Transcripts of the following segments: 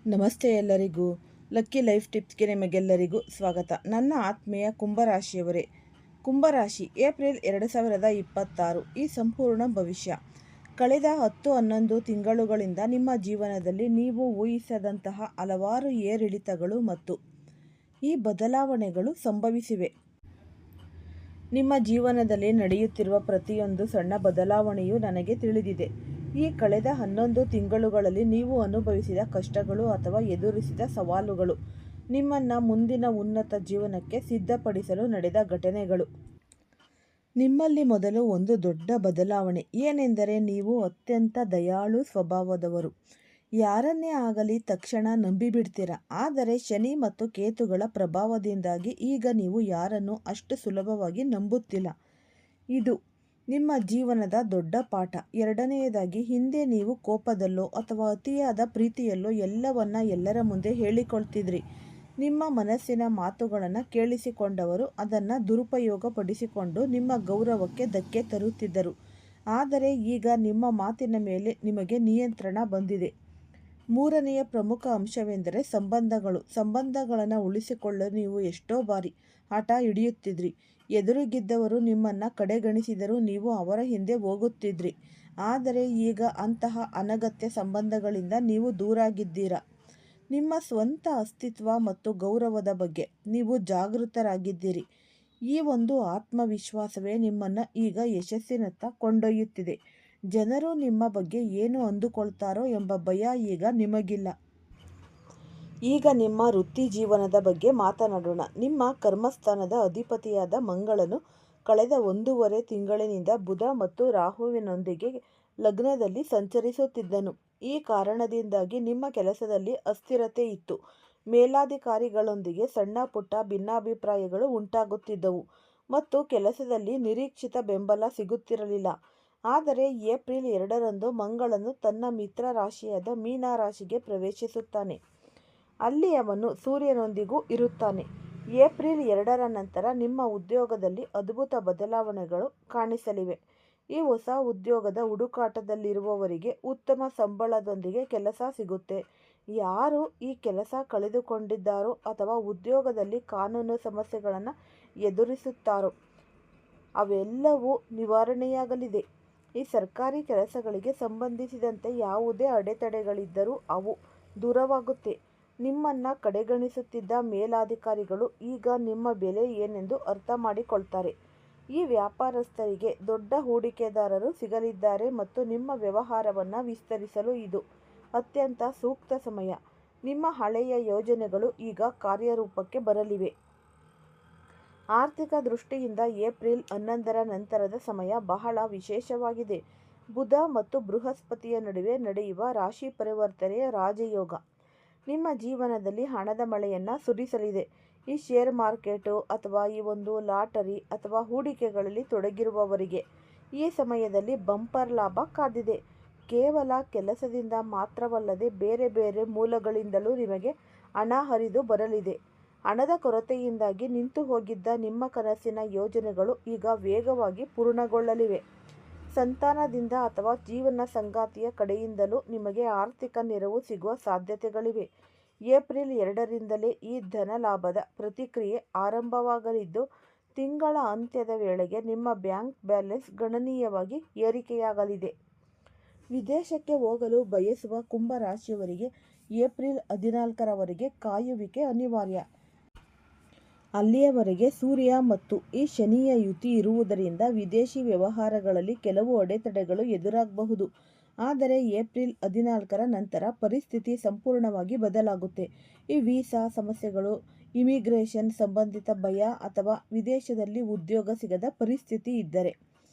ನಮಸ್ತೆ ಎಲ್ಲರಿಗೂ. Lucky life ಟಿಪ್ಸ್ಗೆ ನಿಮಗೆಲ್ಲರಿಗೂ ಸ್ವಾಗತ. ನನ್ನ ಆತ್ಮೀಯ ಕುಂಭರಾಶಿಯವರೇ, ಕುಂಭರಾಶಿ ಏಪ್ರಿಲ್ 2026 ಈ ಸಂಪೂರ್ಣ ಭವಿಷ್ಯ. ಕಳೆದ 10-11 ತಿಂಗಳುಗಳಿಂದ ನಿಮ್ಮ ಜೀವನದಲ್ಲಿ ನೀವು ಊಹಿಸದಂತಹ ಹಲವಾರು ಏರಿಳಿತಗಳು ಮತ್ತು ಈ ಬದಲಾವಣೆಗಳು ಸಂಭವಿಸಿವೆ. ನಿಮ್ಮ ಜೀವನದಲ್ಲಿ ನಡೆಯುತ್ತಿರುವ ಪ್ರತಿಯೊಂದು ಸಣ್ಣ ಬದಲಾವಣೆಯೂ ನನಗೆ ತಿಳಿದಿದೆ. ಈ ಕಳೆದ 11 ತಿಂಗಳುಗಳಲ್ಲಿ ನೀವು ಅನುಭವಿಸಿದ ಕಷ್ಟಗಳು ಅಥವಾ ಎದುರಿಸಿದ ಸವಾಲುಗಳು ನಿಮ್ಮನ್ನು ಮುಂದಿನ ಉನ್ನತ ಜೀವನಕ್ಕೆ ಸಿದ್ಧಪಡಿಸಲು ನಡೆದ ಘಟನೆಗಳು. ನಿಮ್ಮಲ್ಲಿ ಮೊದಲು ಒಂದು ದೊಡ್ಡ ಬದಲಾವಣೆ ಏನೆಂದರೆ ನೀವು ಅತ್ಯಂತ ದಯಾಳು ಸ್ವಭಾವದವರು. ಯಾರನ್ನೇ ಆಗಲಿ ತಕ್ಷಣ ನಂಬಿಬಿಡ್ತೀರ. ಆದರೆ ಶನಿ ಮತ್ತು ಕೇತುಗಳ ಪ್ರಭಾವದಿಂದಾಗಿ ಈಗ ನೀವು ಯಾರನ್ನು ಅಷ್ಟು ಸುಲಭವಾಗಿ ನಂಬುತ್ತಿಲ್ಲ. ಇದು ನಿಮ್ಮ ಜೀವನದ ದೊಡ್ಡ ಪಾಠ. ಎರಡನೆಯದಾಗಿ, ಹಿಂದೆ ನೀವು ಕೋಪದಲ್ಲೋ ಅಥವಾ ಅತಿಯಾದ ಪ್ರೀತಿಯಲ್ಲೋ ಎಲ್ಲವನ್ನ ಎಲ್ಲರ ಮುಂದೆ ಹೇಳಿಕೊಳ್ತಿದ್ರಿ. ನಿಮ್ಮ ಮನಸ್ಸಿನ ಮಾತುಗಳನ್ನು ಕೇಳಿಸಿಕೊಂಡವರು ಅದನ್ನು ದುರುಪಯೋಗಪಡಿಸಿಕೊಂಡು ನಿಮ್ಮ ಗೌರವಕ್ಕೆ ಧಕ್ಕೆ ತರುತ್ತಿದ್ದರು. ಆದರೆ ಈಗ ನಿಮ್ಮ ಮಾತಿನ ಮೇಲೆ ನಿಮಗೆ ನಿಯಂತ್ರಣ ಬಂದಿದೆ. ಮೂರನೆಯ ಪ್ರಮುಖ ಅಂಶವೆಂದರೆ ಸಂಬಂಧಗಳನ್ನು ಉಳಿಸಿಕೊಳ್ಳಲು ನೀವು ಎಷ್ಟೋ ಬಾರಿ ಹಠ ಹಿಡಿಯುತ್ತಿದ್ರಿ. ಎದುರಿಗಿದ್ದವರು ನಿಮ್ಮನ್ನು ಕಡೆಗಣಿಸಿದರೂ ನೀವು ಅವರ ಹಿಂದೆ ಹೋಗುತ್ತಿದ್ರಿ. ಆದರೆ ಈಗ ಅಂತಹ ಅನಗತ್ಯ ಸಂಬಂಧಗಳಿಂದ ನೀವು ದೂರಾಗಿದ್ದೀರಾ. ನಿಮ್ಮ ಸ್ವಂತ ಅಸ್ತಿತ್ವ ಮತ್ತು ಗೌರವದ ಬಗ್ಗೆ ನೀವು ಜಾಗೃತರಾಗಿದ್ದೀರಿ. ಈ ಒಂದು ಆತ್ಮವಿಶ್ವಾಸವೇ ನಿಮ್ಮನ್ನು ಈಗ ಯಶಸ್ಸಿನತ್ತ ಕೊಂಡೊಯ್ಯುತ್ತಿದೆ. ಜನರು ನಿಮ್ಮ ಬಗ್ಗೆ ಏನು ಅಂದುಕೊಳ್ತಾರೋ ಎಂಬ ಭಯ ಈಗ ನಿಮಗಿಲ್ಲ. ಈಗ ನಿಮ್ಮ ವೃತ್ತಿ ಜೀವನದ ಬಗ್ಗೆ ಮಾತನಾಡೋಣ. ನಿಮ್ಮ ಕರ್ಮಸ್ಥಾನದ ಅಧಿಪತಿಯಾದ ಮಂಗಳನು ಕಳೆದ 1.5 ತಿಂಗಳಿನಿಂದ ಬುಧ ಮತ್ತು ರಾಹುವಿನೊಂದಿಗೆ ಲಗ್ನದಲ್ಲಿ ಸಂಚರಿಸುತ್ತಿದ್ದನು. ಈ ಕಾರಣದಿಂದಾಗಿ ನಿಮ್ಮ ಕೆಲಸದಲ್ಲಿ ಅಸ್ಥಿರತೆ ಇತ್ತು. ಮೇಲಾಧಿಕಾರಿಗಳೊಂದಿಗೆ ಸಣ್ಣ ಪುಟ್ಟ ಭಿನ್ನಾಭಿಪ್ರಾಯಗಳು ಉಂಟಾಗುತ್ತಿದ್ದವು ಮತ್ತು ಕೆಲಸದಲ್ಲಿ ನಿರೀಕ್ಷಿತ ಬೆಂಬಲ ಸಿಗುತ್ತಿರಲಿಲ್ಲ. ಆದರೆ ಏಪ್ರಿಲ್ 2ರಂದು ಮಂಗಳನು ತನ್ನ ಮಿತ್ರ ರಾಶಿಯಾದ ಮೀನ ರಾಶಿಗೆ ಪ್ರವೇಶಿಸುತ್ತಾನೆ. ಅಲ್ಲಿ ಅವನು ಸೂರ್ಯನೊಂದಿಗೂ ಇರುತ್ತಾನೆ. ಏಪ್ರಿಲ್ 2ರ ನಂತರ ನಿಮ್ಮ ಉದ್ಯೋಗದಲ್ಲಿ ಅದ್ಭುತ ಬದಲಾವಣೆಗಳು ಕಾಣಿಸಲಿವೆ. ಈ ಹೊಸ ಉದ್ಯೋಗದ ಹುಡುಕಾಟದಲ್ಲಿರುವವರಿಗೆ ಉತ್ತಮ ಸಂಬಳದೊಂದಿಗೆ ಕೆಲಸ ಸಿಗುತ್ತೆ. ಯಾರು ಈ ಕೆಲಸ ಕಳೆದುಕೊಂಡಿದ್ದಾರೋ ಅಥವಾ ಉದ್ಯೋಗದಲ್ಲಿ ಕಾನೂನು ಸಮಸ್ಯೆಗಳನ್ನು ಎದುರಿಸುತ್ತಾರೋ ಅವೆಲ್ಲವೂ ನಿವಾರಣೆಯಾಗಲಿದೆ. ಈ ಸರ್ಕಾರಿ ಕೆಲಸಗಳಿಗೆ ಸಂಬಂಧಿಸಿದಂತೆ ಯಾವುದೇ ಅಡೆತಡೆಗಳಿದ್ದರೂ ಅವು ದೂರವಾಗುತ್ತೆ. ನಿಮ್ಮನ್ನು ಕಡೆಗಣಿಸುತ್ತಿದ್ದ ಮೇಲಾಧಿಕಾರಿಗಳು ಈಗ ನಿಮ್ಮ ಬೆಲೆ ಏನೆಂದು ಅರ್ಥ ಮಾಡಿಕೊಳ್ತಾರೆ. ಈ ವ್ಯಾಪಾರಸ್ಥರಿಗೆ ದೊಡ್ಡ ಹೂಡಿಕೆದಾರರು ಸಿಗಲಿದ್ದಾರೆ ಮತ್ತು ನಿಮ್ಮ ವ್ಯವಹಾರವನ್ನು ವಿಸ್ತರಿಸಲು ಇದು ಅತ್ಯಂತ ಸೂಕ್ತ ಸಮಯ. ನಿಮ್ಮ ಹಳೆಯ ಯೋಜನೆಗಳು ಈಗ ಕಾರ್ಯರೂಪಕ್ಕೆ ಬರಲಿವೆ. ಆರ್ಥಿಕ ದೃಷ್ಟಿಯಿಂದ ಏಪ್ರಿಲ್ 11ರ ನಂತರದ ಸಮಯ ಬಹಳ ವಿಶೇಷವಾಗಿದೆ. ಬುಧ ಮತ್ತು ಬೃಹಸ್ಪತಿಯ ನಡುವೆ ನಡೆಯುವ ರಾಶಿ ಪರಿವರ್ತನೆಯ ರಾಜಯೋಗ ನಿಮ್ಮ ಜೀವನದಲ್ಲಿ ಹಣದ ಮಳೆಯನ್ನು ಸುರಿಸಲಿದೆ. ಈ ಶೇರ್ ಮಾರ್ಕೆಟು ಅಥವಾ ಈ ಒಂದು ಲಾಟರಿ ಅಥವಾ ಹೂಡಿಕೆಗಳಲ್ಲಿ ತೊಡಗಿರುವವರಿಗೆ ಈ ಸಮಯದಲ್ಲಿ ಬಂಪರ್ ಲಾಭ ಕಾದಿದೆ. ಕೇವಲ ಕೆಲಸದಿಂದ ಮಾತ್ರವಲ್ಲದೆ ಬೇರೆ ಬೇರೆ ಮೂಲಗಳಿಂದಲೂ ನಿಮಗೆ ಹಣ ಹರಿದು ಬರಲಿದೆ. ಹಣದ ಕೊರತೆಯಿಂದಾಗಿ ನಿಂತು ಹೋಗಿದ್ದ ನಿಮ್ಮ ಕನಸಿನ ಯೋಜನೆಗಳು ಈಗ ವೇಗವಾಗಿ ಪೂರ್ಣಗೊಳ್ಳಲಿವೆ. ಸಂತಾನದಿಂದ ಅಥವಾ ಜೀವನ ಸಂಗಾತಿಯ ಕಡೆಯಿಂದಲೂ ನಿಮಗೆ ಆರ್ಥಿಕ ನೆರವು ಸಿಗುವ ಸಾಧ್ಯತೆಗಳಿವೆ. ಏಪ್ರಿಲ್ 2ರಿಂದಲೇ ಈ ಧನ ಲಾಭದ ಪ್ರತಿಕ್ರಿಯೆ ಆರಂಭವಾಗಲಿದ್ದು, ತಿಂಗಳ ಅಂತ್ಯದ ವೇಳೆಗೆ ನಿಮ್ಮ ಬ್ಯಾಂಕ್ ಬ್ಯಾಲೆನ್ಸ್ ಗಣನೀಯವಾಗಿ ಏರಿಕೆಯಾಗಲಿದೆ. ವಿದೇಶಕ್ಕೆ ಹೋಗಲು ಬಯಸುವ ಕುಂಭ ರಾಶಿಯವರಿಗೆ ಏಪ್ರಿಲ್ 14ರವರೆಗೆ ಕಾಯುವಿಕೆ ಅನಿವಾರ್ಯ. ಅಲ್ಲಿಯವರೆಗೆ ಸೂರ್ಯ ಮತ್ತು ಈ ಶನಿಯ ಯುತಿ ಇರುವುದರಿಂದ ವಿದೇಶಿ ವ್ಯವಹಾರಗಳಲ್ಲಿ ಕೆಲವು ಅಡೆತಡೆಗಳು ಎದುರಾಗಬಹುದು. ಆದರೆ ಏಪ್ರಿಲ್ 14ರ ನಂತರ ಪರಿಸ್ಥಿತಿ ಸಂಪೂರ್ಣವಾಗಿ ಬದಲಾಗುತ್ತೆ. ಈ ವೀಸಾ ಸಮಸ್ಯೆಗಳು, ಇಮಿಗ್ರೇಷನ್ ಸಂಬಂಧಿತ ಭಯ ಅಥವಾ ವಿದೇಶದಲ್ಲಿ ಉದ್ಯೋಗ ಸಿಗದ ಪರಿಸ್ಥಿತಿ ಇದ್ದರೆ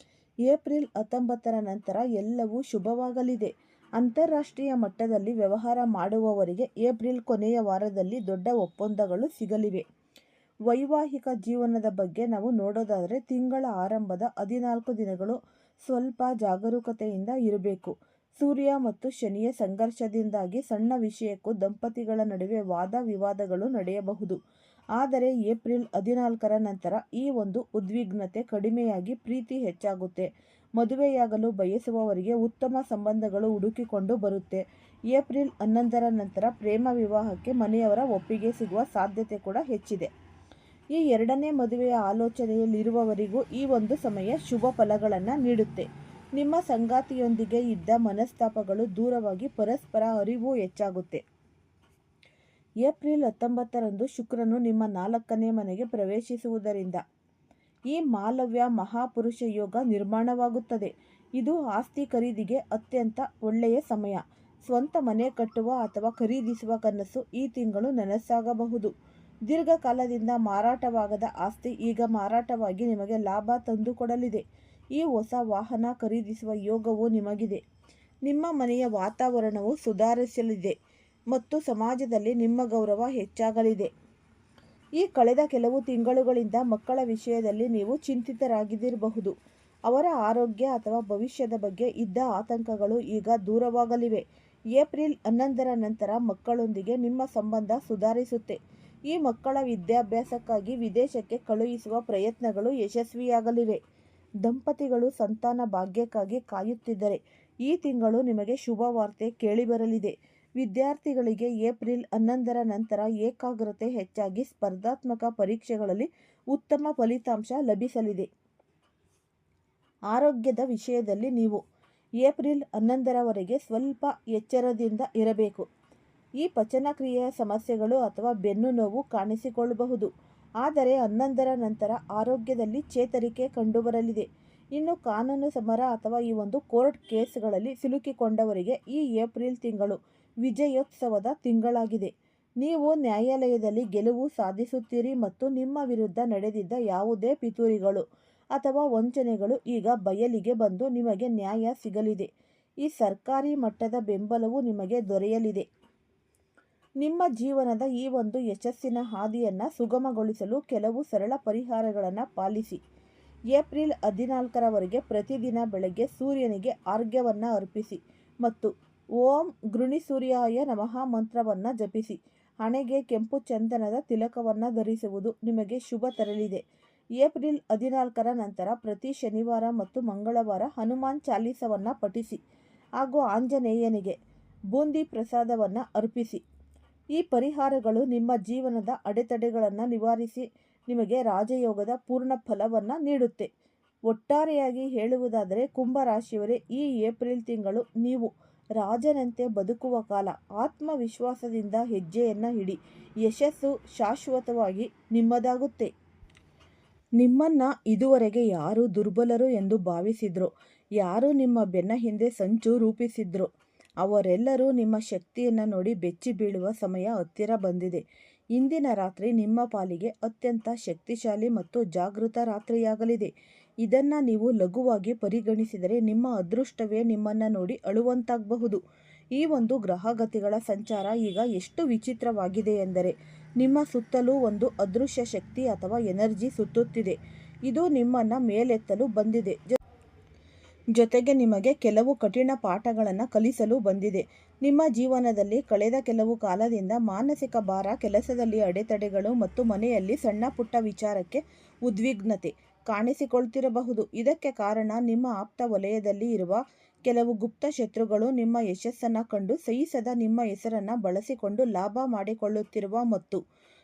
ಏಪ್ರಿಲ್ 19ರ ನಂತರ ಎಲ್ಲವೂ ಶುಭವಾಗಲಿದೆ. ಅಂತಾರಾಷ್ಟ್ರೀಯ ಮಟ್ಟದಲ್ಲಿ ವ್ಯವಹಾರ ಮಾಡುವವರಿಗೆ ಏಪ್ರಿಲ್ ಕೊನೆಯ ವಾರದಲ್ಲಿ ದೊಡ್ಡ ಒಪ್ಪಂದಗಳು ಸಿಗಲಿವೆ. ವೈವಾಹಿಕ ಜೀವನದ ಬಗ್ಗೆ ನಾವು ನೋಡೋದಾದರೆ ತಿಂಗಳ ಆರಂಭದ 14 ದಿನಗಳು ಸ್ವಲ್ಪ ಜಾಗರೂಕತೆಯಿಂದ ಇರಬೇಕು. ಸೂರ್ಯ ಮತ್ತು ಶನಿಯ ಸಂಘರ್ಷದಿಂದಾಗಿ ಸಣ್ಣ ವಿಷಯಕ್ಕೂ ದಂಪತಿಗಳ ನಡುವೆ ವಾದ ವಿವಾದಗಳು ನಡೆಯಬಹುದು. ಆದರೆ ಏಪ್ರಿಲ್ 14ರ ನಂತರ ಈ ಒಂದು ಉದ್ವಿಗ್ನತೆ ಕಡಿಮೆಯಾಗಿ ಪ್ರೀತಿ ಹೆಚ್ಚಾಗುತ್ತೆ. ಮದುವೆಯಾಗಲು ಬಯಸುವವರಿಗೆ ಉತ್ತಮ ಸಂಬಂಧಗಳು ಹುಡುಕಿಕೊಂಡು ಬರುತ್ತೆ. ಏಪ್ರಿಲ್ 11ರ ನಂತರ ಪ್ರೇಮ ವಿವಾಹಕ್ಕೆ ಮನೆಯವರ ಒಪ್ಪಿಗೆ ಸಿಗುವ ಸಾಧ್ಯತೆ ಕೂಡ ಹೆಚ್ಚಿದೆ. ಈ ಎರಡನೇ ಮದುವೆಯ ಆಲೋಚನೆಯಲ್ಲಿರುವವರಿಗೂ ಈ ಒಂದು ಸಮಯ ಶುಭ ಫಲಗಳನ್ನು ನೀಡುತ್ತೆ. ನಿಮ್ಮ ಸಂಗಾತಿಯೊಂದಿಗೆ ಇದ್ದ ಮನಸ್ತಾಪಗಳು ದೂರವಾಗಿ ಪರಸ್ಪರ ಅರಿವು ಹೆಚ್ಚಾಗುತ್ತೆ. ಏಪ್ರಿಲ್ 19ರಂದು ಶುಕ್ರನು ನಿಮ್ಮ 4ನೇ ಮನೆಗೆ ಪ್ರವೇಶಿಸುವುದರಿಂದ ಈ ಮಾಲವ್ಯ ಮಹಾಪುರುಷ ಯೋಗ ನಿರ್ಮಾಣವಾಗುತ್ತದೆ. ಇದು ಆಸ್ತಿ ಖರೀದಿಗೆ ಅತ್ಯಂತ ಒಳ್ಳೆಯ ಸಮಯ. ಸ್ವಂತ ಮನೆ ಕಟ್ಟುವ ಅಥವಾ ಖರೀದಿಸುವ ಕನಸು ಈ ತಿಂಗಳು ನನಸಾಗಬಹುದು. ದೀರ್ಘಕಾಲದಿಂದ ಮಾರಾಟವಾಗದ ಆಸ್ತಿ ಈಗ ಮಾರಾಟವಾಗಿ ನಿಮಗೆ ಲಾಭ ತಂದುಕೊಡಲಿದೆ. ಈ ಹೊಸ ವಾಹನ ಖರೀದಿಸುವ ಯೋಗವು ನಿಮಗಿದೆ. ನಿಮ್ಮ ಮನೆಯ ವಾತಾವರಣವು ಸುಧಾರಿಸಲಿದೆ ಮತ್ತು ಸಮಾಜದಲ್ಲಿ ನಿಮ್ಮ ಗೌರವ ಹೆಚ್ಚಾಗಲಿದೆ. ಈ ಕಳೆದ ಕೆಲವು ತಿಂಗಳುಗಳಿಂದ ಮಕ್ಕಳ ವಿಷಯದಲ್ಲಿ ನೀವು ಚಿಂತಿತರಾಗಿದ್ದಿರಬಹುದು. ಅವರ ಆರೋಗ್ಯ ಅಥವಾ ಭವಿಷ್ಯದ ಬಗ್ಗೆ ಇದ್ದ ಆತಂಕಗಳು ಈಗ ದೂರವಾಗಲಿವೆ. ಏಪ್ರಿಲ್ 11ರ ನಂತರ ಮಕ್ಕಳೊಂದಿಗೆ ನಿಮ್ಮ ಸಂಬಂಧ ಸುಧಾರಿಸುತ್ತೆ. ಈ ಮಕ್ಕಳ ವಿದ್ಯಾಭ್ಯಾಸಕ್ಕಾಗಿ ವಿದೇಶಕ್ಕೆ ಕಳುಹಿಸುವ ಪ್ರಯತ್ನಗಳು ಯಶಸ್ವಿಯಾಗಲಿವೆ. ದಂಪತಿಗಳು ಸಂತಾನ ಭಾಗ್ಯಕ್ಕಾಗಿ ಕಾಯುತ್ತಿದ್ದರೆ ಈ ತಿಂಗಳು ನಿಮಗೆ ಶುಭ ವಾರ್ತೆ ಕೇಳಿಬರಲಿದೆ. ವಿದ್ಯಾರ್ಥಿಗಳಿಗೆ ಏಪ್ರಿಲ್ 11ರ ನಂತರ ಏಕಾಗ್ರತೆ ಹೆಚ್ಚಾಗಿ ಸ್ಪರ್ಧಾತ್ಮಕ ಪರೀಕ್ಷೆಗಳಲ್ಲಿ ಉತ್ತಮ ಫಲಿತಾಂಶ ಲಭಿಸಲಿದೆ. ಆರೋಗ್ಯದ ವಿಷಯದಲ್ಲಿ ನೀವು ಏಪ್ರಿಲ್ 11ರವರೆಗೆ ಸ್ವಲ್ಪ ಎಚ್ಚರದಿಂದ ಇರಬೇಕು. ಈ ಪಚನಕ್ರಿಯೆಯ ಸಮಸ್ಯೆಗಳು ಅಥವಾ ಬೆನ್ನು ನೋವು ಕಾಣಿಸಿಕೊಳ್ಳಬಹುದು. ಆದರೆ 11ರ ನಂತರ ಆರೋಗ್ಯದಲ್ಲಿ ಚೇತರಿಕೆ ಕಂಡುಬರಲಿದೆ. ಇನ್ನು ಕಾನೂನು ಸಮರ ಅಥವಾ ಈ ಒಂದು ಕೋರ್ಟ್ ಕೇಸ್ಗಳಲ್ಲಿ ಸಿಲುಕಿಕೊಂಡವರಿಗೆ ಈ ಏಪ್ರಿಲ್ ತಿಂಗಳು ವಿಜಯೋತ್ಸವದ ತಿಂಗಳಾಗಿದೆ. ನೀವು ನ್ಯಾಯಾಲಯದಲ್ಲಿ ಗೆಲುವು ಸಾಧಿಸುತ್ತೀರಿ ಮತ್ತು ನಿಮ್ಮ ವಿರುದ್ಧ ನಡೆದಿದ್ದ ಯಾವುದೇ ಪಿತೂರಿಗಳು ಅಥವಾ ವಂಚನೆಗಳು ಈಗ ಬಯಲಿಗೆ ಬಂದು ನಿಮಗೆ ನ್ಯಾಯ ಸಿಗಲಿದೆ. ಈ ಸರ್ಕಾರಿ ಮಟ್ಟದ ಬೆಂಬಲವು ನಿಮಗೆ ದೊರೆಯಲಿದೆ. ನಿಮ್ಮ ಜೀವನದ ಈ ಒಂದು ಯಶಸ್ಸಿನ ಹಾದಿಯನ್ನು ಸುಗಮಗೊಳಿಸಲು ಕೆಲವು ಸರಳ ಪರಿಹಾರಗಳನ್ನು ಪಾಲಿಸಿ. ಏಪ್ರಿಲ್ 14ರವರೆಗೆ ಪ್ರತಿದಿನ ಬೆಳಗ್ಗೆ ಸೂರ್ಯನಿಗೆ ಅರ್ಘ್ಯವನ್ನು ಅರ್ಪಿಸಿ ಮತ್ತು ಓಂ ಗೃಣಿಸೂರ್ಯಾಯ ನಮಃ ಮಂತ್ರವನ್ನು ಜಪಿಸಿ. ಹಣೆಗೆ ಕೆಂಪು ಚಂದನದ ತಿಲಕವನ್ನು ಧರಿಸುವುದು ನಿಮಗೆ ಶುಭ ತರಲಿದೆ. ಏಪ್ರಿಲ್ 14ರ ನಂತರ ಪ್ರತಿ ಶನಿವಾರ ಮತ್ತು ಮಂಗಳವಾರ ಹನುಮಾನ್ ಚಾಲೀಸವನ್ನು ಪಠಿಸಿ ಹಾಗೂ ಆಂಜನೇಯನಿಗೆ ಬೂಂದಿ ಪ್ರಸಾದವನ್ನು ಅರ್ಪಿಸಿ. ಈ ಪರಿಹಾರಗಳು ನಿಮ್ಮ ಜೀವನದ ಅಡೆತಡೆಗಳನ್ನು ನಿವಾರಿಸಿ ನಿಮಗೆ ರಾಜಯೋಗದ ಪೂರ್ಣ ಫಲವನ್ನು ನೀಡುತ್ತೆ. ಒಟ್ಟಾರೆಯಾಗಿ ಹೇಳುವುದಾದರೆ ಕುಂಭರಾಶಿಯವರೇ, ಈ ಏಪ್ರಿಲ್ ತಿಂಗಳು ನೀವು ರಾಜನಂತೆ ಬದುಕುವ ಕಾಲ. ಆತ್ಮವಿಶ್ವಾಸದಿಂದ ಹೆಜ್ಜೆಯನ್ನು ಇಡಿ. ಯಶಸ್ಸು ಶಾಶ್ವತವಾಗಿ ನಿಮ್ಮದಾಗುತ್ತೆ. ನಿಮ್ಮನ್ನು ಇದುವರೆಗೆ ಯಾರು ದುರ್ಬಲರು ಎಂದು ಭಾವಿಸಿದ್ರೋ, ಯಾರು ನಿಮ್ಮ ಬೆನ್ನ ಹಿಂದೆ ಸಂಚು ರೂಪಿಸಿದ್ರೋ ಅವರೆಲ್ಲರೂ ನಿಮ್ಮ ಶಕ್ತಿಯನ್ನು ನೋಡಿ ಬೆಚ್ಚಿ ಬೀಳುವ ಸಮಯ ಹತ್ತಿರ ಬಂದಿದೆ. ಇಂದಿನ ರಾತ್ರಿ ನಿಮ್ಮ ಪಾಲಿಗೆ ಅತ್ಯಂತ ಶಕ್ತಿಶಾಲಿ ಮತ್ತು ಜಾಗೃತ ರಾತ್ರಿಯಾಗಲಿದೆ. ಇದನ್ನು ನೀವು ಲಘುವಾಗಿ ಪರಿಗಣಿಸಿದರೆ ನಿಮ್ಮ ಅದೃಷ್ಟವೇ ನಿಮ್ಮನ್ನು ನೋಡಿ ಅಳುವಂತಾಗಬಹುದು. ಈ ಒಂದು ಗ್ರಹಗತಿಗಳ ಸಂಚಾರ ಈಗ ಎಷ್ಟು ವಿಚಿತ್ರವಾಗಿದೆ ಎಂದರೆ ನಿಮ್ಮ ಸುತ್ತಲೂ ಒಂದು ಅದೃಶ್ಯ ಶಕ್ತಿ ಅಥವಾ ಎನರ್ಜಿ ಸುತ್ತುತ್ತಿದೆ. ಇದು ನಿಮ್ಮನ್ನು ಮೇಲೆತ್ತಲು ಬಂದಿದೆ. ಜೊತೆಗೆ ನಿಮಗೆ ಕೆಲವು ಕಠಿಣ ಪಾಠಗಳನ್ನು ಕಲಿಸಲು ಬಂದಿದೆ. ನಿಮ್ಮ ಜೀವನದಲ್ಲಿ ಕಳೆದ ಕೆಲವು ಕಾಲದಿಂದ ಮಾನಸಿಕ ಭಾರ, ಕೆಲಸದಲ್ಲಿ ಅಡೆತಡೆಗಳು ಮತ್ತು ಮನೆಯಲ್ಲಿ ಸಣ್ಣ ಪುಟ್ಟ ವಿಚಾರಕ್ಕೆ ಉದ್ವಿಗ್ನತೆ ಕಾಣಿಸಿಕೊಳ್ತಿರಬಹುದು. ಇದಕ್ಕೆ ಕಾರಣ ನಿಮ್ಮ ಆಪ್ತ ವಲಯದಲ್ಲಿ ಇರುವ ಕೆಲವು ಗುಪ್ತ ಶತ್ರುಗಳು ನಿಮ್ಮ ಯಶಸ್ಸನ್ನು ಕಂಡು ಸಹಿಸದ ನಿಮ್ಮ ಹೆಸರನ್ನು ಬಳಸಿಕೊಂಡು ಲಾಭ ಮಾಡಿಕೊಳ್ಳುತ್ತಿರುವ ಮತ್ತು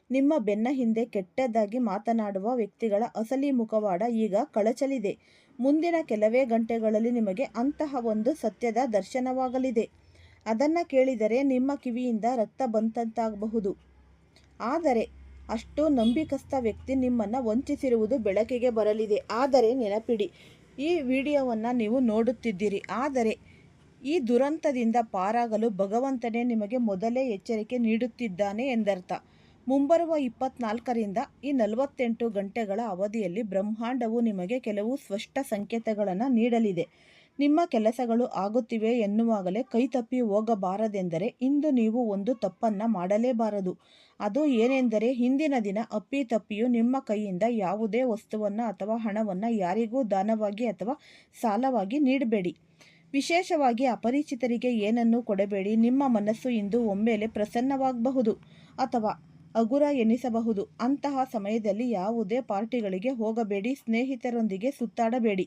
ನಿಮ್ಮ ಬೆನ್ನ ಹಿಂದೆ ಕೆಟ್ಟದಾಗಿ ಮಾತನಾಡುವ ವ್ಯಕ್ತಿಗಳ ಅಸಲಿ ಮುಖವಾಡ ಈಗ ಕಳಚಲಿದೆ. ಮುಂದಿನ ಕೆಲವೇ ಗಂಟೆಗಳಲ್ಲಿ ನಿಮಗೆ ಅಂತಹ ಒಂದು ಸತ್ಯದ ದರ್ಶನವಾಗಲಿದೆ. ಅದನ್ನು ಕೇಳಿದರೆ ನಿಮ್ಮ ಕಿವಿಯಿಂದ ರಕ್ತ ಬಂದಂತಾಗಬಹುದು. ಆದರೆ ಅಷ್ಟು ನಂಬಿಕಸ್ಥ ವ್ಯಕ್ತಿ ನಿಮ್ಮನ್ನು ವಂಚಿಸಿರುವುದು ಬೆಳಕಿಗೆ ಬರಲಿದೆ. ಆದರೆ ನೆನಪಿಡಿ, ಈ ವಿಡಿಯೋವನ್ನು ನೀವು ನೋಡುತ್ತಿದ್ದೀರಿ. ಆದರೆ ಈ ದುರಂತದಿಂದ ಪಾರಾಗಲು ಭಗವಂತನೇ ನಿಮಗೆ ಮೊದಲೇ ಎಚ್ಚರಿಕೆ ನೀಡುತ್ತಿದ್ದಾನೆ ಎಂದರ್ಥ. ಮುಂಬರುವ 24ರಿಂದ ಈ 48 ಗಂಟೆಗಳ ಅವಧಿಯಲ್ಲಿ ಬ್ರಹ್ಮಾಂಡವು ನಿಮಗೆ ಕೆಲವು ಸ್ಪಷ್ಟ ಸಂಕೇತಗಳನ್ನು ನೀಡಲಿದೆ. ನಿಮ್ಮ ಕೆಲಸಗಳು ಆಗುತ್ತಿವೆ ಎನ್ನುವಾಗಲೇ ಕೈತಪ್ಪಿ ಹೋಗಬಾರದೆಂದರೆ ಇಂದು ನೀವು ಒಂದು ತಪ್ಪನ್ನು ಮಾಡಲೇಬಾರದು. ಅದು ಏನೆಂದರೆ ಹಿಂದಿನ ದಿನ ಅಪ್ಪಿತಪ್ಪಿಯೂ ನಿಮ್ಮ ಕೈಯಿಂದ ಯಾವುದೇ ವಸ್ತುವನ್ನು ಅಥವಾ ಹಣವನ್ನು ಯಾರಿಗೂ ದಾನವಾಗಿ ಅಥವಾ ಸಾಲವಾಗಿ ನೀಡಬೇಡಿ. ವಿಶೇಷವಾಗಿ ಅಪರಿಚಿತರಿಗೆ ಏನನ್ನೂ ಕೊಡಬೇಡಿ. ನಿಮ್ಮ ಮನಸ್ಸು ಇಂದು ಒಮ್ಮೆಲೆ ಪ್ರಸನ್ನವಾಗಬಹುದು ಅಥವಾ ಹಗುರ ಎನಿಸಬಹುದು. ಅಂತಹ ಸಮಯದಲ್ಲಿ ಯಾವುದೇ ಪಾರ್ಟಿಗಳಿಗೆ ಹೋಗಬೇಡಿ, ಸ್ನೇಹಿತರೊಂದಿಗೆ ಸುತ್ತಾಡಬೇಡಿ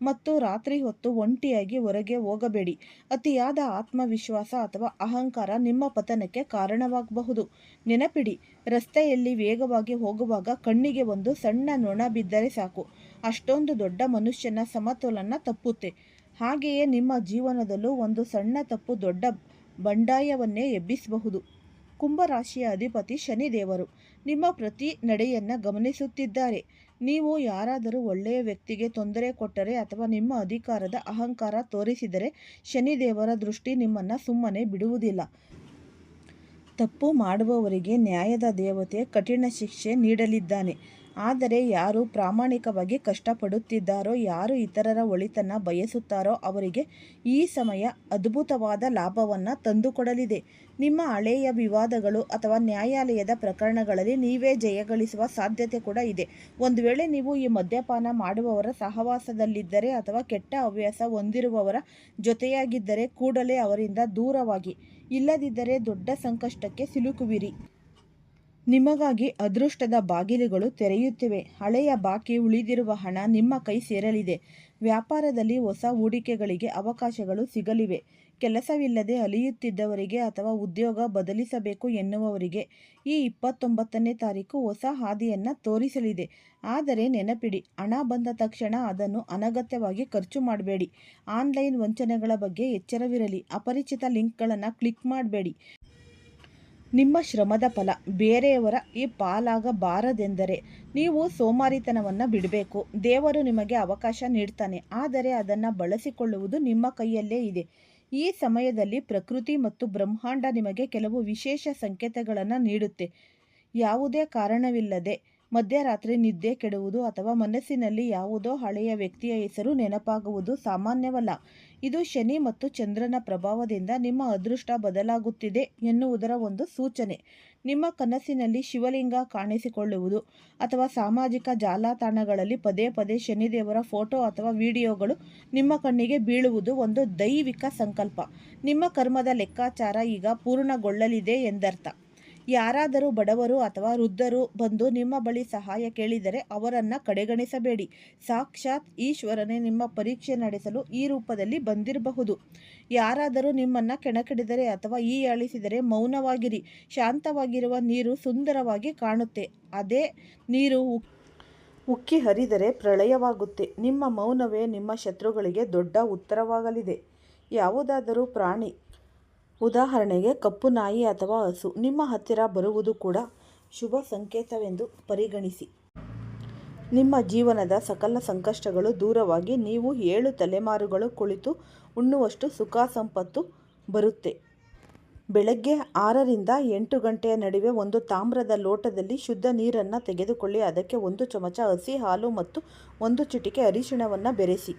ಮತ್ತು ರಾತ್ರಿ ಹೊತ್ತು ಒಂಟಿಯಾಗಿ ಹೊರಗೆ ಹೋಗಬೇಡಿ. ಅತಿಯಾದ ಆತ್ಮವಿಶ್ವಾಸ ಅಥವಾ ಅಹಂಕಾರ ನಿಮ್ಮ ಪತನಕ್ಕೆ ಕಾರಣವಾಗಬಹುದು. ನೆನಪಿಡಿ, ರಸ್ತೆಯಲ್ಲಿ ವೇಗವಾಗಿ ಹೋಗುವಾಗ ಕಣ್ಣಿಗೆ ಒಂದು ಸಣ್ಣ ನೊಣ ಬಿದ್ದರೆ ಸಾಕು, ಅಷ್ಟೊಂದು ದೊಡ್ಡ ಮನುಷ್ಯನ ಸಮತೋಲನ ತಪ್ಪುತ್ತೆ. ಹಾಗೆಯೇ ನಿಮ್ಮ ಜೀವನದಲ್ಲೂ ಒಂದು ಸಣ್ಣ ತಪ್ಪು ದೊಡ್ಡ ಬಂಡಾಯವನ್ನೇ ಎಬ್ಬಿಸಬಹುದು. ಕುಂಭರಾಶಿಯ ಅಧಿಪತಿ ಶನಿದೇವರು ನಿಮ್ಮ ಪ್ರತಿ ನಡೆಯನ್ನು ಗಮನಿಸುತ್ತಿದ್ದಾರೆ. ನೀವು ಯಾರಾದರೂ ಒಳ್ಳೆಯ ವ್ಯಕ್ತಿಗೆ ತೊಂದರೆ ಕೊಟ್ಟರೆ ಅಥವಾ ನಿಮ್ಮ ಅಧಿಕಾರದ ಅಹಂಕಾರ ತೋರಿಸಿದರೆ ಶನಿದೇವರ ದೃಷ್ಟಿ ನಿಮ್ಮನ್ನು ಸುಮ್ಮನೆ ಬಿಡುವುದಿಲ್ಲ. ತಪ್ಪು ಮಾಡುವವರಿಗೆ ನ್ಯಾಯದ ದೇವತೆ ಕಠಿಣ ಶಿಕ್ಷೆ ನೀಡಲಿದ್ದಾನೆ. ಆದರೆ ಯಾರು ಪ್ರಾಮಾಣಿಕವಾಗಿ ಕಷ್ಟಪಡುತ್ತಿದ್ದಾರೋ, ಯಾರು ಇತರರ ಒಳಿತನ್ನು ಬಯಸುತ್ತಾರೋ ಅವರಿಗೆ ಈ ಸಮಯ ಅದ್ಭುತವಾದ ಲಾಭವನ್ನು ತಂದುಕೊಡಲಿದೆ. ನಿಮ್ಮ ಹಳೆಯ ವಿವಾದಗಳು ಅಥವಾ ನ್ಯಾಯಾಲಯದ ಪ್ರಕರಣಗಳಲ್ಲಿ ನೀವೇ ಜಯಗಳಿಸುವ ಸಾಧ್ಯತೆ ಕೂಡ ಇದೆ. ಒಂದು ವೇಳೆ ನೀವು ಈ ಮದ್ಯಪಾನ ಮಾಡುವವರ ಸಹವಾಸದಲ್ಲಿದ್ದರೆ ಅಥವಾ ಕೆಟ್ಟ ಹವ್ಯಾಸ ಹೊಂದಿರುವವರ ಜೊತೆಯಾಗಿದ್ದರೆ ಕೂಡಲೇ ಅವರಿಂದ ದೂರವಾಗಿ, ಇಲ್ಲದಿದ್ದರೆ ದೊಡ್ಡ ಸಂಕಷ್ಟಕ್ಕೆ ಸಿಲುಕುವಿರಿ. ನಿಮಗಾಗಿ ಅದೃಷ್ಟದ ಬಾಗಿಲುಗಳು ತೆರೆಯುತ್ತಿವೆ. ಹಳೆಯ ಬಾಕಿ ಉಳಿದಿರುವ ಹಣ ನಿಮ್ಮ ಕೈ ಸೇರಲಿದೆ. ವ್ಯಾಪಾರದಲ್ಲಿ ಹೊಸ ಹೂಡಿಕೆಗಳಿಗೆ ಅವಕಾಶಗಳು ಸಿಗಲಿವೆ. ಕೆಲಸವಿಲ್ಲದೆ ಅಲಿಯುತ್ತಿದ್ದವರಿಗೆ ಅಥವಾ ಉದ್ಯೋಗ ಬದಲಿಸಬೇಕು ಎನ್ನುವವರಿಗೆ ಈ 29ನೇ ತಾರೀಕು ಹೊಸ ಹಾದಿಯನ್ನು ತೋರಿಸಲಿದೆ. ಆದರೆ ನೆನಪಿಡಿ, ಹಣ ಬಂದ ತಕ್ಷಣ ಅದನ್ನು ಅನಗತ್ಯವಾಗಿ ಖರ್ಚು ಮಾಡಬೇಡಿ. ಆನ್ಲೈನ್ ವಂಚನೆಗಳ ಬಗ್ಗೆ ಎಚ್ಚರವಿರಲಿ. ಅಪರಿಚಿತ ಲಿಂಕ್ಗಳನ್ನು ಕ್ಲಿಕ್ ಮಾಡಬೇಡಿ. ನಿಮ್ಮ ಶ್ರಮದ ಫಲ ಬೇರೆಯವರ ಈ ಪಾಲಾಗಬಾರದೆಂದರೆ ನೀವು ಸೋಮಾರಿತನವನ್ನು ಬಿಡಬೇಕು. ದೇವರು ನಿಮಗೆ ಅವಕಾಶ ನೀಡ್ತಾನೆ, ಆದರೆ ಅದನ್ನು ಬಳಸಿಕೊಳ್ಳುವುದು ನಿಮ್ಮ ಕೈಯಲ್ಲೇ ಇದೆ. ಈ ಸಮಯದಲ್ಲಿ ಪ್ರಕೃತಿ ಮತ್ತು ಬ್ರಹ್ಮಾಂಡ ನಿಮಗೆ ಕೆಲವು ವಿಶೇಷ ಸಂಕೇತಗಳನ್ನು ನೀಡುತ್ತೆ. ಯಾವುದೇ ಕಾರಣವಿಲ್ಲದೆ ಮಧ್ಯರಾತ್ರಿ ನಿದ್ದೆ ಕೆಡುವುದು ಅಥವಾ ಮನಸ್ಸಿನಲ್ಲಿ ಯಾವುದೋ ಹಳೆಯ ವ್ಯಕ್ತಿಯ ಹೆಸರು ನೆನಪಾಗುವುದು ಸಾಮಾನ್ಯವಲ್ಲ. ಇದು ಶನಿ ಮತ್ತು ಚಂದ್ರನ ಪ್ರಭಾವದಿಂದ ನಿಮ್ಮ ಅದೃಷ್ಟ ಬದಲಾಗುತ್ತಿದೆ ಎನ್ನುವುದರ ಒಂದು ಸೂಚನೆ. ನಿಮ್ಮ ಕನಸಿನಲ್ಲಿ ಶಿವಲಿಂಗ ಕಾಣಿಸಿಕೊಳ್ಳುವುದು ಅಥವಾ ಸಾಮಾಜಿಕ ಜಾಲತಾಣಗಳಲ್ಲಿ ಪದೇ ಪದೇ ಶನಿದೇವರ ಫೋಟೋ ಅಥವಾ ವಿಡಿಯೋಗಳು ನಿಮ್ಮ ಕಣ್ಣಿಗೆ ಬೀಳುವುದು ಒಂದು ದೈವಿಕ ಸಂಕಲ್ಪ. ನಿಮ್ಮ ಕರ್ಮದ ಲೆಕ್ಕಾಚಾರ ಈಗ ಪೂರ್ಣಗೊಳ್ಳಲಿದೆ ಎಂದರ್ಥ. ಯಾರಾದರೂ ಬಡವರು ಅಥವಾ ವೃದ್ಧರು ಬಂದು ನಿಮ್ಮ ಬಳಿ ಸಹಾಯ ಕೇಳಿದರೆ ಅವರನ್ನು ಕಡೆಗಣಿಸಬೇಡಿ. ಸಾಕ್ಷಾತ್ ಈಶ್ವರನೇ ನಿಮ್ಮ ಪರೀಕ್ಷೆ ನಡೆಸಲು ಈ ರೂಪದಲ್ಲಿ ಬಂದಿರಬಹುದು. ಯಾರಾದರೂ ನಿಮ್ಮನ್ನು ಕೆಣಕಿಡಿದರೆ ಅಥವಾ ಹೀಯಾಳಿಸಿದರೆ ಮೌನವಾಗಿರಿ. ಶಾಂತವಾಗಿರುವ ನೀರು ಸುಂದರವಾಗಿ ಕಾಣುತ್ತೆ, ಅದೇ ನೀರು ಉಕ್ಕಿ ಹರಿದರೆ ಪ್ರಳಯವಾಗುತ್ತೆ. ನಿಮ್ಮ ಮೌನವೇ ನಿಮ್ಮ ಶತ್ರುಗಳಿಗೆ ದೊಡ್ಡ ಉತ್ತರವಾಗಲಿದೆ. ಯಾವುದಾದರೂ ಪ್ರಾಣಿ, ಉದಾಹರಣೆಗೆ ಕಪ್ಪು ನಾಯಿ ಅಥವಾ ಹಸು, ನಿಮ್ಮ ಹತ್ತಿರ ಬರುವುದು ಕೂಡ ಶುಭ ಸಂಕೇತವೆಂದು ಪರಿಗಣಿಸಿ. ನಿಮ್ಮ ಜೀವನದ ಸಕಲ ಸಂಕಷ್ಟಗಳು ದೂರವಾಗಿ ನೀವು 7 ತಲೆಮಾರುಗಳು ಕುಳಿತು ಉಣ್ಣುವಷ್ಟು ಸುಖ ಸಂಪತ್ತು ಬರುತ್ತೆ. ಬೆಳಗ್ಗೆ 6ರಿಂದ 8 ಗಂಟೆಯ ನಡುವೆ ಒಂದು ತಾಮ್ರದ ಲೋಟದಲ್ಲಿ ಶುದ್ಧ ನೀರನ್ನು ತೆಗೆದುಕೊಳ್ಳಿ. ಅದಕ್ಕೆ 1 ಚಮಚ ಹಸಿ ಹಾಲು ಮತ್ತು 1 ಚಿಟಿಕೆ ಅರಿಶಿಣವನ್ನು ಬೆರೆಸಿ.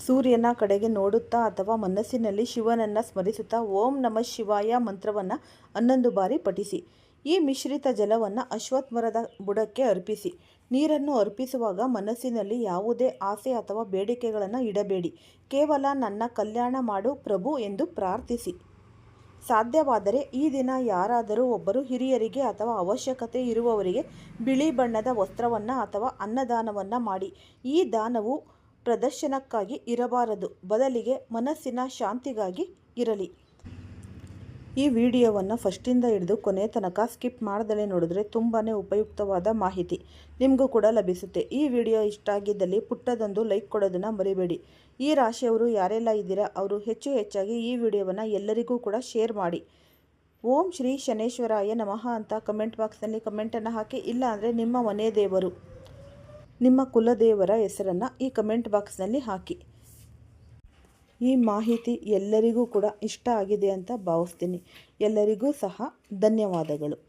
ಸೂರ್ಯನ ಕಡೆಗೆ ನೋಡುತ್ತಾ ಅಥವಾ ಮನಸ್ಸಿನಲ್ಲಿ ಶಿವನನ್ನು ಸ್ಮರಿಸುತ್ತಾ ಓಂ ನಮಃ ಶಿವಾಯ ಮಂತ್ರವನ್ನು 11 ಬಾರಿ ಪಠಿಸಿ. ಈ ಮಿಶ್ರಿತ ಜಲವನ್ನು ಅಶ್ವತ್ಥಮರದ ಬುಡಕ್ಕೆ ಅರ್ಪಿಸಿ. ನೀರನ್ನು ಅರ್ಪಿಸುವಾಗ ಮನಸ್ಸಿನಲ್ಲಿ ಯಾವುದೇ ಆಸೆ ಅಥವಾ ಬೇಡಿಕೆಗಳನ್ನು ಇಡಬೇಡಿ. ಕೇವಲ ನನ್ನ ಕಲ್ಯಾಣ ಮಾಡು ಪ್ರಭು ಎಂದು ಪ್ರಾರ್ಥಿಸಿ. ಸಾಧ್ಯವಾದರೆ ಈ ದಿನ ಯಾರಾದರೂ ಒಬ್ಬರು ಹಿರಿಯರಿಗೆ ಅಥವಾ ಅವಶ್ಯಕತೆ ಇರುವವರಿಗೆ ಬಿಳಿ ಬಣ್ಣದ ವಸ್ತ್ರವನ್ನು ಅಥವಾ ಅನ್ನದಾನವನ್ನು ಮಾಡಿ. ಈ ದಾನವು ಪ್ರದರ್ಶನಕ್ಕಾಗಿ ಇರಬಾರದು, ಬದಲಿಗೆ ಮನಸ್ಸಿನ ಶಾಂತಿಗಾಗಿ ಇರಲಿ. ಈ ವಿಡಿಯೋವನ್ನು ಫಸ್ಟಿಂದ ಹಿಡಿದು ಕೊನೆ ತನಕ ಸ್ಕಿಪ್ ಮಾಡ್ದಲೇ ನೋಡಿದ್ರೆ ತುಂಬಾ ಉಪಯುಕ್ತವಾದ ಮಾಹಿತಿ ನಿಮಗೂ ಕೂಡ ಲಭಿಸುತ್ತೆ. ಈ ವಿಡಿಯೋ ಇಷ್ಟ ಆಗಿದ್ದಲ್ಲಿ ಪುಟ್ಟದೊಂದು ಲೈಕ್ ಕೊಡೋದನ್ನು ಮರಿಬೇಡಿ. ಈ ರಾಶಿಯವರು ಯಾರೆಲ್ಲ ಇದ್ದೀರಾ ಅವರು ಹೆಚ್ಚಾಗಿ ಈ ವಿಡಿಯೋವನ್ನು ಎಲ್ಲರಿಗೂ ಕೂಡ ಶೇರ್ ಮಾಡಿ. ಓಂ ಶ್ರೀ ಶನೇಶ್ವರಾಯ ನಮಃ ಅಂತ ಕಮೆಂಟ್ ಬಾಕ್ಸ್ನಲ್ಲಿ ಕಮೆಂಟನ್ನು ಹಾಕಿ. ಇಲ್ಲ ಅಂದರೆ ನಿಮ್ಮ ಮನೆ ದೇವರು, ನಿಮ್ಮ ಕುಲದೇವರ ಹೆಸರನ್ನು ಈ ಕಮೆಂಟ್ ಬಾಕ್ಸ್ನಲ್ಲಿ ಹಾಕಿ. ಈ ಮಾಹಿತಿ ಎಲ್ಲರಿಗೂ ಕೂಡ ಇಷ್ಟ ಆಗಿದೆ ಅಂತ ಭಾವಿಸ್ತೀನಿ. ಎಲ್ಲರಿಗೂ ಸಹ ಧನ್ಯವಾದಗಳು.